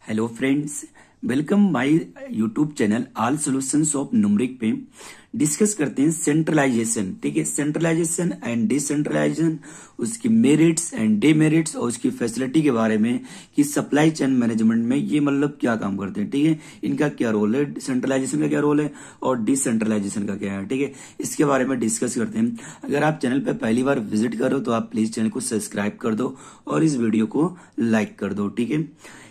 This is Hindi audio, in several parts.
Hello friends, welcome my YouTube channel all solutions of numeric पे। डिस्कस करते हैं सेंट्रलाइजेशन। ठीक है, सेंट्रलाइजेशन एंड डिसेंट्रलाइजेशन, उसकी मेरिट्स एंड डेमेरिट्स और उसकी फैसिलिटी के बारे में कि सप्लाई चेन मैनेजमेंट में ये मतलब क्या काम करते हैं। ठीक है, इनका क्या रोल है, सेंट्रलाइजेशन का क्या रोल है और डिसेंट्रलाइजेशन का क्या है। ठीक है, इसके बारे में डिस्कस करते हैं। अगर आप चैनल पर पहली बार विजिट कर रहे हो तो आप प्लीज चैनल को सब्सक्राइब कर दो और इस वीडियो को लाइक कर दो। ठीक है,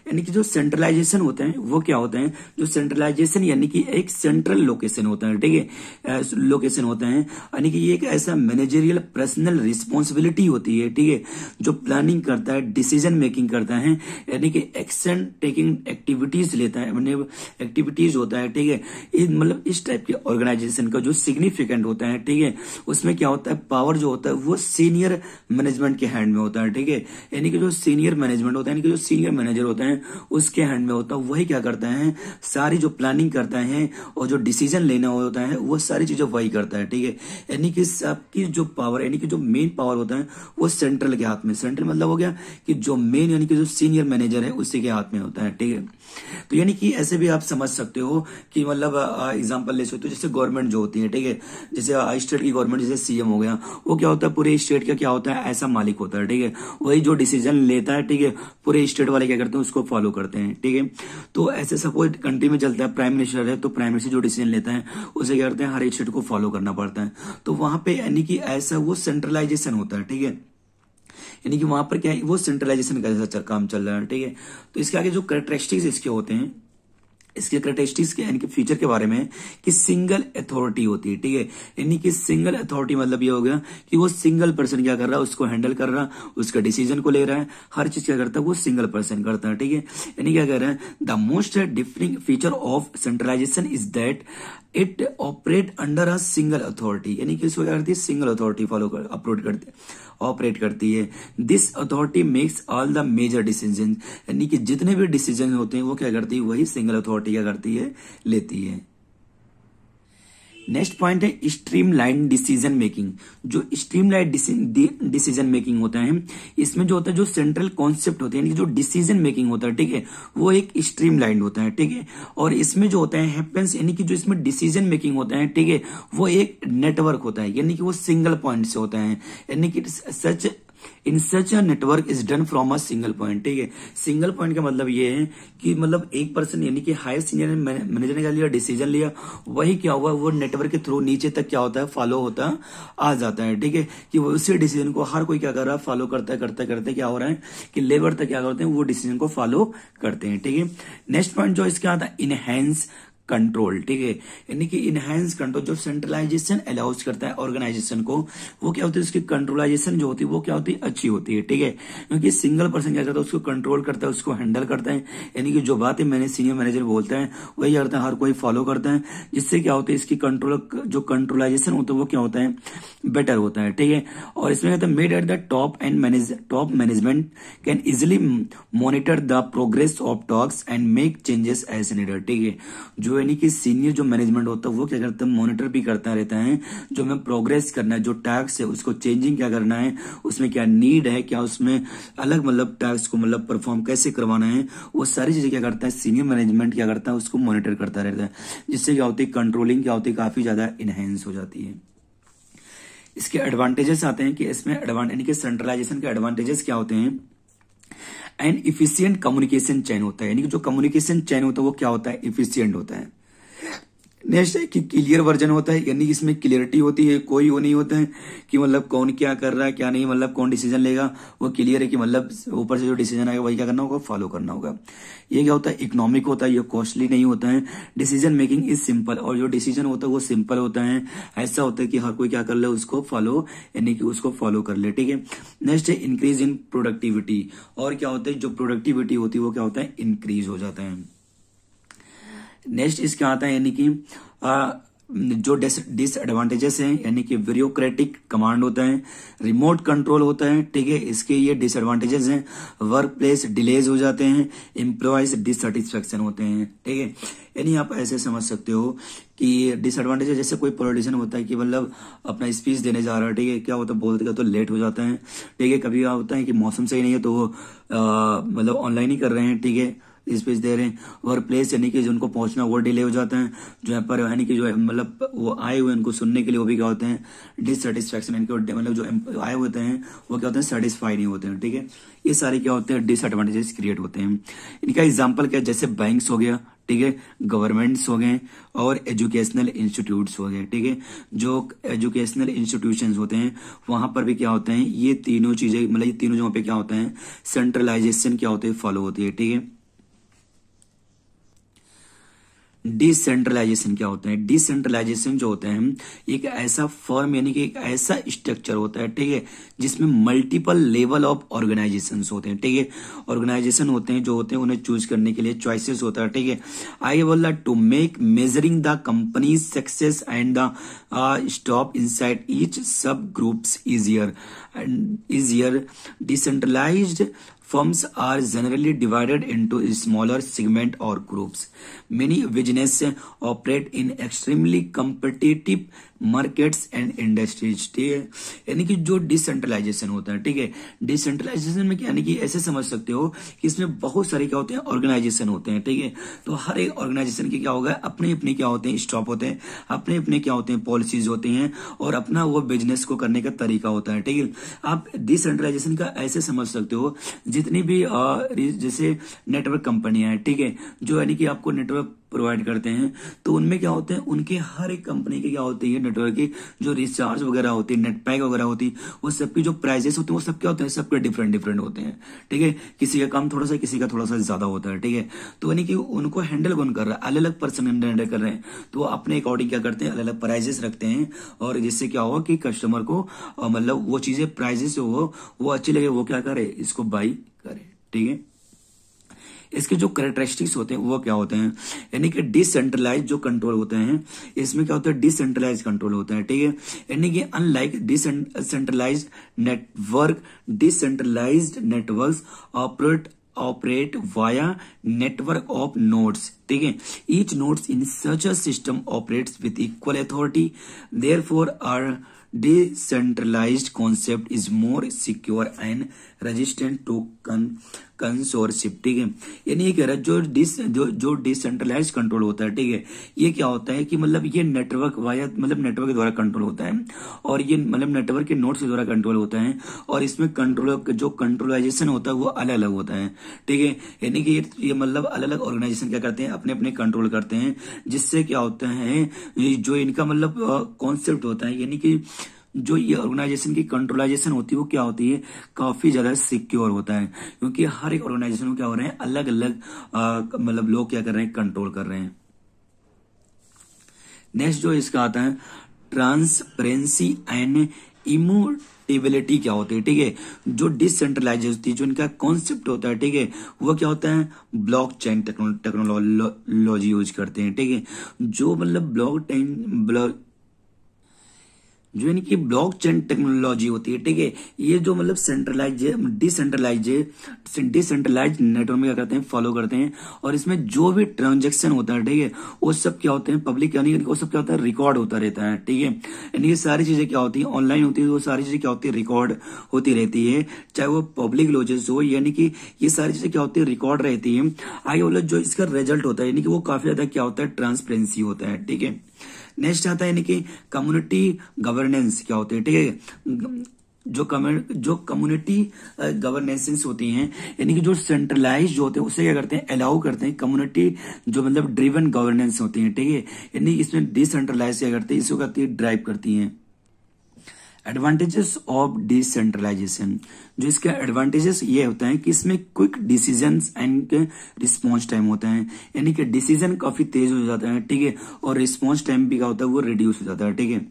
यानी कि जो सेंट्रलाइजेशन होते हैं वो क्या होते हैं, जो सेंट्रलाइजेशन यानी कि एक सेंट्रल लोकेशन होता है। ठीक है, लोकेशन होता है यानी कि ये एक ऐसा मैनेजरियल पर्सनल रिस्पॉन्सिबिलिटी होती है। ठीक है, जो प्लानिंग करता है, डिसीजन मेकिंग करता है, यानी कि एक्शन टेकिंग एक्टिविटीज लेता है, मतलब एक्टिविटीज होता है। ठीक है, मतलब इस टाइप के ऑर्गेनाइजेशन का जो सिग्निफिकेंट होता है। ठीक है, उसमें क्या होता है, पावर जो होता है वो सीनियर मैनेजमेंट के हैंड में होता है। ठीक है, यानी कि जो सीनियर मैनेजमेंट होता है, यानी कि जो सीनियर मैनेजर होता है उसके हैंड में होता है। वही क्या करता है, सारी जो प्लानिंग करता है और जो डिसीजन लेना होता है वो सारी चीजें वही करता है। ठीक है, यानी कि सबकी जो पावर, यानी कि जो मेन पावर होता है वो सेंट्रल के हाथ में। सेंट्रल मतलब हो गया कि जो मेन यानी कि जो सीनियर मैनेजर है उसी के हाथ में होता है। ठीक है, तो यानी कि ऐसे भी आप समझ सकते हो कि मतलब एग्जांपल ले सकते हो, जैसे गवर्नमेंट जो होती है। ठीक है, जैसे स्टेट की गवर्नमेंट, जैसे सीएम हो गया, वो क्या होता है, पूरे स्टेट का क्या होता है, ऐसा मालिक होता है। ठीक है, वही जो डिसीजन लेता है। ठीक है, पूरे स्टेट वाले क्या करते हैं, उसको फॉलो करते हैं। ठीक है, तो ऐसे सपोज कंट्री में चलता है, प्राइम मिनिस्टर है तो प्राइम मिनिस्टर जो डिसीजन लेता है उसे क्या करते हैं, हर एक स्टेट को फॉलो करना पड़ता है। तो वहां पे यानी कि ऐसा वो सेंट्रलाइजेशन होता है। ठीक है, यानी कि वहां पर क्या है, वो सेंट्रलाइजेशन का जैसा काम चल रहा है। ठीक है, तो इसके आगे जो कैरेक्टरिस्टिक्स इसके होते हैं, इसके कैरेक्टरिस्टिक्स के यानी कि फीचर के बारे में कि सिंगल अथॉरिटी होती है। ठीक है, यानी कि सिंगल अथॉरिटी मतलब ये हो गया कि वो सिंगल पर्सन क्या कर रहा है, उसको हैंडल कर रहा है, उसका डिसीजन को ले रहा है, हर चीज क्या करता है वो सिंगल पर्सन करता है। ठीक है, यानी क्या कह रहा है, the most differing feature of centralisation is that it operate under a single authority, यानी कि इसको क्या करती है, सिंगल अथॉरिटी ऑपरेट करती है। This authority makes all the major decision, यानी कि जितने भी डिसीजन होते हैं वो क्या करती है, वही सिंगल अथॉरिटी क्या करती है, लेती है। नेक्स्ट पॉइंट है स्ट्रीमलाइन डिसीजन मेकिंग। जो स्ट्रीमलाइन डिसीजन मेकिंग होता है, इसमें जो होता है, जो सेंट्रल कॉन्सेप्ट होते हैं, यानी कि जो डिसीजन मेकिंग होता है, ठीक है, वो एक स्ट्रीमलाइन होता है। ठीक है, और इसमें जो होता है हैपेंस, यानी कि जो इसमें डिसीजन मेकिंग होता है, ठीक है, वो एक नेटवर्क होता है, यानी कि वो सिंगल पॉइंट से होता है, यानी कि such in such a network is done from a single point. ठीक है, सिंगल पॉइंट का मतलब ये है कि मतलब एक पर्सन यानी कि हायर सीनियर मैनेजर ने क्या लिया, डिसीजन लिया, वही क्या हुआ, वो नेटवर्क के थ्रू नीचे तक क्या होता है, फॉलो होता आ जाता है। ठीक है, कि वो उसी डिसीजन को हर कोई क्या कर रहा है, फॉलो करते करते करते क्या हो रहा है कि लेबर तक क्या करते हैं, वो डिसीजन को फॉलो करते हैं। ठीक है, नेक्स्ट पॉइंट जो इसका आता है इनहेंस कंट्रोल। ठीक है, यानी कि इनहेंस कंट्रोल, जो सेंट्रलाइजेशन अलाउज करता है ऑर्गेनाइजेशन को, वो क्या होती है, उसकी कंट्रोलाइजेशन जो होती है वो क्या होती है, अच्छी होती है। ठीक है, क्योंकि सिंगल पर्सन क्या करता है, उसको कंट्रोल करता है, उसको हैंडल करता है, यानी कि जो बातें मैंने सीनियर मैनेजर बोलता है वही करता है, हर कोई फॉलो करता है, जिससे क्या होता है, इसकी कंट्रोल जो कंट्रोलाइजेशन होता है वो क्या होता है, बेटर होता है। ठीक है, और इसमें कहता है made at the top management can easily monitor the progress of talks and make changes as needed. ठीक है, जो यानी कि सीनियर जो मैनेजमेंट होता है वो क्या करता है, मॉनिटर भी करता रहता है, जो हमें प्रोग्रेस करना है, जो टास्क है उसको चेंजिंग क्या करना है, उसमें क्या नीड है, क्या उसमें अलग मतलब टास्क को मतलब परफॉर्म कैसे करवाना है, वो सारी चीजें क्या करता है, सीनियर मैनेजमेंट क्या करता है, उसको मॉनिटर करता रहता है, जिससे क्या होती है, कंट्रोलिंग क्या होती है, काफी ज्यादा इनहेंस हो जाती है। इसके एडवांटेजेस आते हैं कि इसमें यानी कि सेंट्रलाइजेशन के एडवांटेजेस क्या होते हैं, एंड इफिशियंट कम्युनिकेशन चेन होता है, यानी कि जो कम्युनिकेशन चेन होता है वो क्या होता है, इफिशियंट होता है। नेक्स्ट है कि क्लियर वर्जन होता है, यानी कि इसमें क्लियरिटी होती है, कोई वो नहीं होता है कि मतलब कौन क्या कर रहा है क्या नहीं, मतलब कौन डिसीजन लेगा, वो क्लियर है कि मतलब ऊपर से जो डिसीजन आएगा वही क्या करना होगा, फॉलो करना होगा। ये क्या होता है, इकोनॉमिक होता है, ये कॉस्टली नहीं होता है, डिसीजन मेकिंग इज सिंपल, और जो डिसीजन होता है वो सिंपल होता है, ऐसा होता है कि हर कोई क्या कर ले, उसको फॉलो, यानी कि उसको फॉलो कर ले। ठीक है, नेक्स्ट है इंक्रीज इन प्रोडक्टिविटी, और क्या होता है, जो प्रोडक्टिविटी होती है वो क्या होता है, इंक्रीज हो जाता है। नेक्स्ट इसका आता है यानी कि जो डिसएडवांटेजेस हैं, यानी कि ब्यूरोक्रेटिक कमांड होता है, रिमोट कंट्रोल होता है। ठीक है, इसके ये डिसएडवांटेजेस हैं, वर्क प्लेस डिलेज हो जाते हैं, एम्प्लॉयज डिससेटिस्फेक्शन होते हैं। ठीक है, यानी आप ऐसे समझ सकते हो कि डिसएडवांटेज जैसे कोई पॉलिटिशियन होता है कि मतलब अपना स्पीच देने जा रहा है, ठीक है, क्या होता है, बोलते तो लेट हो जाता है। ठीक है, कभी क्या होता है कि मौसम सही नहीं है तो वो मतलब ऑनलाइन ही कर रहे हैं। ठीक है, स्पेस दे रहे हैं। वर्क प्लेस यानी कि जिनको पहुंचना वो डिले हो जाता है, जो यहाँ पर यानी कि जो मतलब वो आए हुए उनको सुनने के लिए वो भी क्या होते हैं डिससेटिस्फैक्शन, मतलब जो आए होते हैं वो क्या होते हैं सेटिस्फाई नहीं होते हैं, ठीक है। ये सारे क्या होते हैं डिसएडवांटेजेस क्रिएट होते हैं। इनका एग्जाम्पल क्या है, जैसे बैंक्स हो गया, ठीक है, गवर्नमेंट्स हो गए और एजुकेशनल इंस्टीट्यूट्स हो गए, ठीक है। जो एजुकेशनल इंस्टीट्यूशंस होते हैं वहां पर भी क्या होते हैं ये तीनों चीजें, मतलब ये तीनों जगहों पे क्या होता है सेंट्रलाइजेशन क्या होते हैं फॉलो होती है, ठीक है। डिसेंट्रलाइजेशन क्या होता है, डिसेंट्रलाइजेशन जो होता है एक ऐसा फॉर्म यानी कि एक ऐसा स्ट्रक्चर होता है, ठीक है, जिसमें मल्टीपल लेवल ऑफ ऑर्गेनाइजेशंस होते हैं, ठीक है। ऑर्गेनाइजेशन होते हैं जो होते हैं उन्हें चूज करने के लिए चॉइसेस होता है, ठीक है। आई बोला to make measuring the company success and the stop inside each subgroups easier decentralised firms are generally divided into smaller segment or groups. Many businesses operate in extremely competitive markets and industries, ठीक है। यानी कि जो डिसेंट्रलाइजेशन होता है, ठीक है, डिसेंट्रलाइजेशन में क्या यानी कि ऐसे समझ सकते हो कि इसमें बहुत सारे क्या होते हैं ऑर्गेनाइजेशन होते हैं, ठीक है। तो हर एक ऑर्गेनाइजेशन के क्या होगा अपने अपने क्या होते हैं स्टॉप होते हैं, अपने अपने क्या होते हैं पॉलिसीज होती हैं और अपना वो बिजनेस को करने का तरीका होता है, ठीक है। आप डिसेंट्रलाइजेशन का ऐसे समझ सकते हो जितनी भी जैसे नेटवर्क कंपनियां हैं, ठीक है, जो यानी कि आपको नेटवर्क प्रोवाइड करते हैं, तो उनमें क्या होते हैं उनके हर एक कंपनी के क्या होती है नेटवर्क की जो रिचार्ज वगैरह होती है, नेट पैक वगैरह होती है, वो सबकी जो प्राइजेस होते हैं वो सब क्या होते हैं सबके डिफरेंट डिफरेंट होते हैं, ठीक है। किसी का कम थोड़ा सा, किसी का थोड़ा सा ज्यादा होता है, ठीक है। तो यानी कि उनको हैंडल कौन कर रहा है, अलग अलग पर्सन हैंडल कर रहे हैं, तो वो अपने अकॉर्डिंग क्या करते हैं अलग अलग प्राइजेस रखते हैं और जिससे क्या होगा कि कस्टमर को मतलब वो चीजें प्राइजेस वो अच्छी लगे वो क्या करे इसको बाई करे, ठीक है। इसके जो कैरेक्टरिस्टिक्स होते हैं वो क्या होते हैं, यानी कि डिसेंट्रलाइज जो कंट्रोल होते हैं इसमें क्या होता है डिसेंट्रलाइज कंट्रोल होता है, ठीक है। यानी कि unlike decentralised decentralised networks operate via network of nodes, ठीक है। Each nodes in such a system operates with equal authority, therefore are decentralized concept is more secure and resistant to censorship, ठीक है। यानी ये कह रहा है जो डिसेंट्रलाइज कंट्रोल होता है, ठीक है, ये क्या होता है कि मतलब ये नेटवर्क वाया मतलब नेटवर्क के द्वारा कंट्रोल होता है और ये मतलब नेटवर्क के नोड्स के द्वारा कंट्रोल होता है और इसमें कंट्रोल जो कंट्रोलाइजेशन होता है वो अलग अलग होता है, ठीक है। यानी कि ये मतलब अलग अलग ऑर्गेनाइजेशन क्या करते हैं अपने अपने कंट्रोल करते हैं, जिससे क्या होता है जो इनका मतलब कॉन्सेप्ट होता है यानी कि जो ये ऑर्गेनाइजेशन की कंट्रोलाइजेशन होती है वो क्या होती है काफी ज्यादा सिक्योर होता है, क्योंकि हर एक ऑर्गेनाइजेशन में क्या हो रहे हैं अलग अलग मतलब लोग क्या कर रहे हैं कंट्रोल कर रहे हैं। नेक्स्ट जो इसका आता है ट्रांसपेरेंसी एंड इम्यूटेबिलिटी क्या होती है, ठीक है। जो डिसेंट्रलाइज होती है जो इनका कॉन्सेप्ट होता है, ठीक है, वो क्या होता है ब्लॉकचेन टेक्नोलॉजी यूज करते हैं, ठीक है। जो मतलब जो यानी कि ब्लॉकचेन टेक्नोलॉजी होती है, ठीक है, ये जो मतलब डिसेंट्रलाइज नेटवर्क में क्या करते हैं फॉलो करते हैं और इसमें जो भी ट्रांजैक्शन होता है, ठीक है, वो सब क्या होते हैं पब्लिक यानी वो सब क्या होता है रिकॉर्ड होता रहता है, ठीक है। यानी ये सारी चीजें क्या होती है ऑनलाइन होती है, वो सारी चीजें क्या होती है रिकॉर्ड होती रहती है, चाहे वो पब्लिक लॉजेस हो, यानी कि ये सारी चीजें क्या होती है रिकॉर्ड रहती है। आगे बोलो जो इसका रिजल्ट होता है यानी कि वो काफी ज्यादा क्या होता है ट्रांसपेरेंसी होता है, ठीक है। नेक्स्ट आता है यानी कि कम्युनिटी गवर्नेंस क्या होती है, ठीक है। जो कम्युनिटी गवर्नेंसेस होती हैं यानी कि जो सेंट्रलाइज जो होते हैं उससे क्या करते हैं अलाउ करते हैं कम्युनिटी जो मतलब ड्रिवन गवर्नेंस होती है, ठीक है। यानी इसमें डिसेंट्रलाइज क्या करते हैं इसको करती है ड्राइव करती हैं। एडवांटेजेस ऑफ डिसेंट्रलाइजेशन, जो इसके एडवांटेजेस ये होता है कि इसमें quick decisions and response time होता है, यानी कि डिसीजन काफी तेज हो जाता है, ठीक है, और रिस्पॉन्स टाइम भी क्या होता है वो रिड्यूस हो जाता है, ठीक है।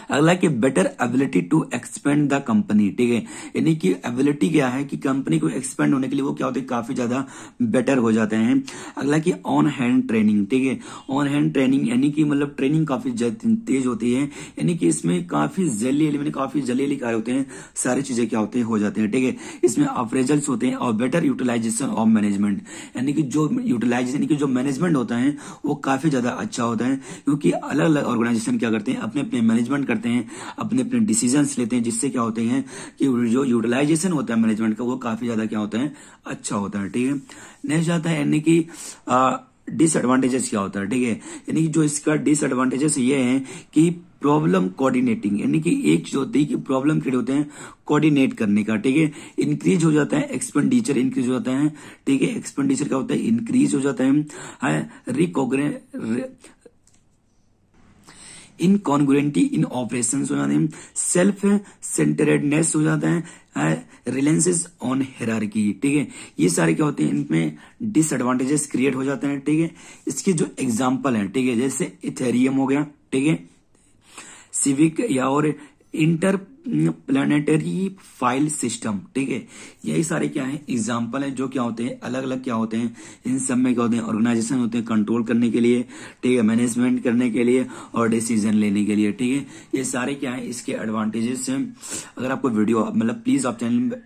अगला कि better ability to expand the company, ठीक है, यानी कि एबिलिटी क्या है कि कंपनी को एक्सपेंड होने के लिए वो क्या होते हैं काफी ज्यादा बेटर हो जाते हैं। अगला कि ऑन हैंड ट्रेनिंग, ठीक है, ऑन हैंड ट्रेनिंग यानी कि मतलब ट्रेनिंग काफी तेज होती है, यानी कि इसमें काफी जल्दी कार्य होते हैं, सारी चीजें क्या होते हैं हो जाते हैं, ठीक है। इसमें अप्रेजल्स होते हैं और बेटर यूटिलाइजेशन ऑफ मैनेजमेंट, यानी कि जो यूटिलाइजेशन यानी कि जो मैनेजमेंट होता है वो काफी ज्यादा अच्छा होता है, क्योंकि अलग अलग ऑर्गेनाइजेशन क्या करते हैं अपने अपने मैनेजमेंट करते हैं, अपने अपने डिसीजंस लेते हैं, जिससे क्या होते हैं कि जो यूटिलाइजेशन होता है मैनेजमेंट का वो काफी ज्यादा क्या होता है, अच्छा होता है। ठीक है, नेक्स्ट आता है यानी कि डिसएडवांटेजेस क्या होता है। ठीक है, यानी कि जो इसका डिसएडवांटेजेस ये है कि प्रॉब्लम कोऑर्डिनेटिंग, यानी कि एक चीज होती है कि प्रॉब्लम क्रिएट होते हैं कोऑर्डिनेट करने का। ठीक है, इंक्रीज हो जाता है एक्सपेंडिचर, इंक्रीज हो जाता है। ठीक है, एक्सपेंडिचर क्या होता है, इंक्रीज हो जाता है। इनकॉन्ग्रुएंटी इन ऑपरेशन हो जाते हैं, सेल्फ सेंटरेडनेस हो जाता है, रिलायंसेस ऑन हायरार्की। ठीक है, ये सारे क्या होते हैं, इनमें डिसएडवांटेजेस क्रिएट हो जाते हैं। ठीक है, इसके जो एग्जांपल हैं, ठीक है, जैसे इथेरियम हो गया, ठीक है, सिविक या और इंटर प्लानिटरी फाइल सिस्टम। ठीक है, यही सारे क्या है एग्जाम्पल है, जो क्या होते हैं अलग अलग क्या होते हैं, इन सब में क्या होते हैं ऑर्गेनाइजेशन होते हैं कंट्रोल करने के लिए, ठीक है, मैनेजमेंट करने के लिए और डिसीजन लेने के लिए। ठीक है, ये सारे क्या है इसके एडवांटेजेस हैं। अगर आपको वीडियो मतलब प्लीज आप चैनल में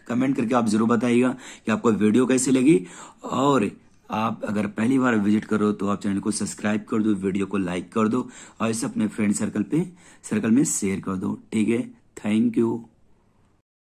कमेंट करके आप जरूर बताइएगा कि आपको वीडियो कैसी लगी, और आप अगर पहली बार विजिट करो तो आप चैनल को सब्सक्राइब कर दो, वीडियो को लाइक कर दो और इसे अपने फ्रेंड सर्कल में शेयर कर दो। ठीक है, थैंक यू।